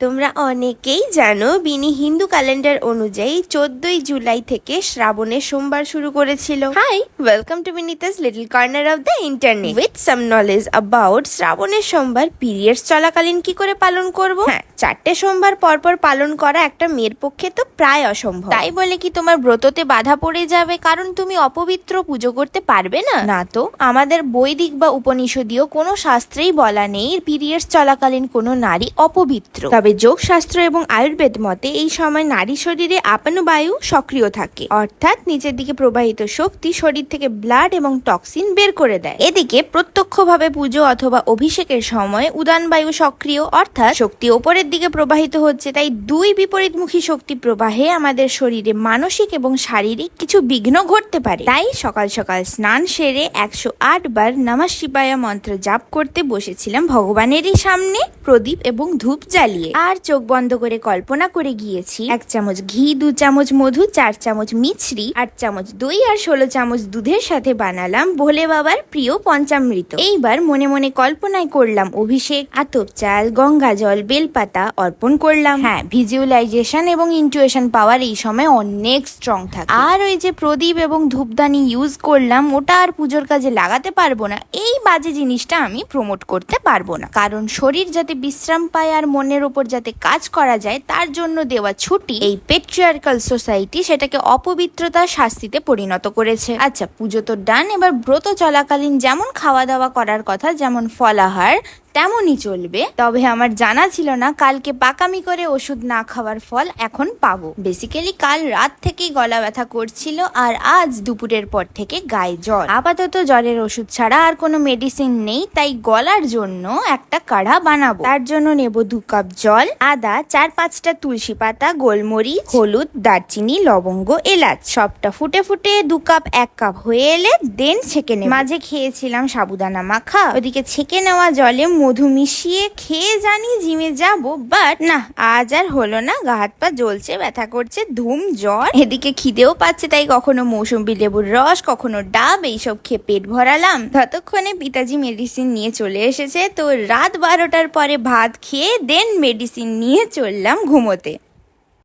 তোমরা অনেকেই জানো বিনি হিন্দু ক্যালেন্ডার অনুযায়ী 14ই জুলাই থেকে শ্রাবণের সোমবার শুরু করেছিল। Hi, welcome to Vinita's little corner of the internet with some knowledge about শ্রাবণের সোমবার পিরিয়ডস চলাকালীন কি করে পালন করব। হ্যাঁ, 4টে সোমবার পরপর পালন করা একটা মেয়ের পক্ষে তো প্রায় অসম্ভব। তাই বলে কি তোমার ব্রততে বাধা পড়ে যাবে কারণ তুমি অপবিত্র পুজো করতে পারবে না? না তো, আমাদের বৈদিক বা উপনিষদীয় কোনো শাস্ত্রেই বলা নেই পিরিয়ডস চলাকালীন কোনো নারী অপবিত্র। তবে যোগশাস্ত্র এবং আয়ুর্বেদ মতে এই সময় নারী শরীরে আপানু বায়ু সক্রিয় থাকে, অর্থাৎ নিচের দিকে প্রবাহিত শক্তি শরীর থেকে ব্লাড এবং টক্সিন বের করে দেয়। এদিকে প্রত্যক্ষভাবে পুজো অথবা অভিষেকের সময় উদান বায়ু সক্রিয়, অর্থাৎ শক্তি ওপরের দিকে প্রবাহিত হচ্ছে। তাই দুই বিপরীতমুখী শক্তি প্রবাহে আমাদের শরীরে মানসিক এবং শারীরিক কিছু বিঘ্ন ঘটতে পারে। তাই সকাল সকাল স্নান সেরে 108 বার নমঃ শিবায় মন্ত্র জাপ করতে বসেছিলাম ভগবানেরই সামনে প্রদীপ এবং ধূপ জ্বালিয়ে। আর চোখ বন্ধ করে কল্পনা করে গিয়েছি 1 চামচ ঘি, 2 চামচ মধু, 4 চামচ মিছরি, 8 চামচ দই আর 16 চামচ দুধের সাথে বানালাম ভোলে বাবার প্রিয় পঞ্চামৃত। এইবার মনে মনে কল্পনায় করলাম অভিষেক, আতপ চাল, গঙ্গা জল, বেলপাতা অর্পণ করলাম। হ্যাঁ, ভিজুয়ালাইজেশন এবং ইন্টুইশন পাওয়ার এই সময় অনেক স্ট্রং থাকে। আর ওই যে প্রদীপ এবং ধূপদানি ইউজ করলাম ওটা আর পুজোর কাজে লাগাতে পারবো না, এই বাজে জিনিসটা আমি প্রমোট করতে পারবো না। কারণ শরীর যাতে বিশ্রাম পায় আর মনের উপর যাতে কাজ করা যায় তার জন্য দেওয়া ছুটি এই পেট্রিয়ার্কাল সোসাইটি সেটাকে অপবিত্রতার শাস্তিতে পরিণত করেছে। আচ্ছা, পুজো তো ডান, এবার ব্রত চলাকালীন যেমন খাওয়া দাওয়া করার কথা, যেমন ফলাহার তেমনই চলবে। তবে আমার জানা ছিল না কালকে পাকামি করে ওষুধ না খাওয়ার ফল এখন পাবো। বেসিক্যালি কাল রাত থেকেই গলা ব্যথা করছিল আর আজ দুপুরের পর থেকে গায়ে জ্বর। আপাতত জ্বরের ওষুধ ছাড়া আর কোনো মেডিসিন নেই, তাই গলার জন্য একটা কাঢ়া বানাবো। তার জন্য নেব 2 কাপ জল, আদা, 4-5টা তুলসী পাতা, গোলমরিচ, হলুদ, দারচিনি, লবঙ্গ, এলাচ সবটা ফুটে ফুটে 2 কাপ 1 কাপ হয়ে এলে দেন ছেঁকে নেব। মাঝে খেয়েছিলাম সাবুদানা মাখা, ওদিকে ছেঁকে নেওয়া জলে মধু মিশিয়ে খেয়ে জানি জিমে যাব, বাট না, আজ আর হলো না। গা হাত পা জ্বলছে, ব্যথা করছে, ধুম জ্বর, এদিকে খিদেও পাচ্ছে, তাই কখনো মৌসুম্বি লেবুর রস, কখনো ডাব এইসব খেয়ে পেট ভরালাম। ততক্ষণে পিতাজি মেডিসিন নিয়ে চলে এসেছে। তো রাত 12টার পরে ভাত খেয়ে দেন মেডিসিন নিয়ে চললাম ঘুমোতে।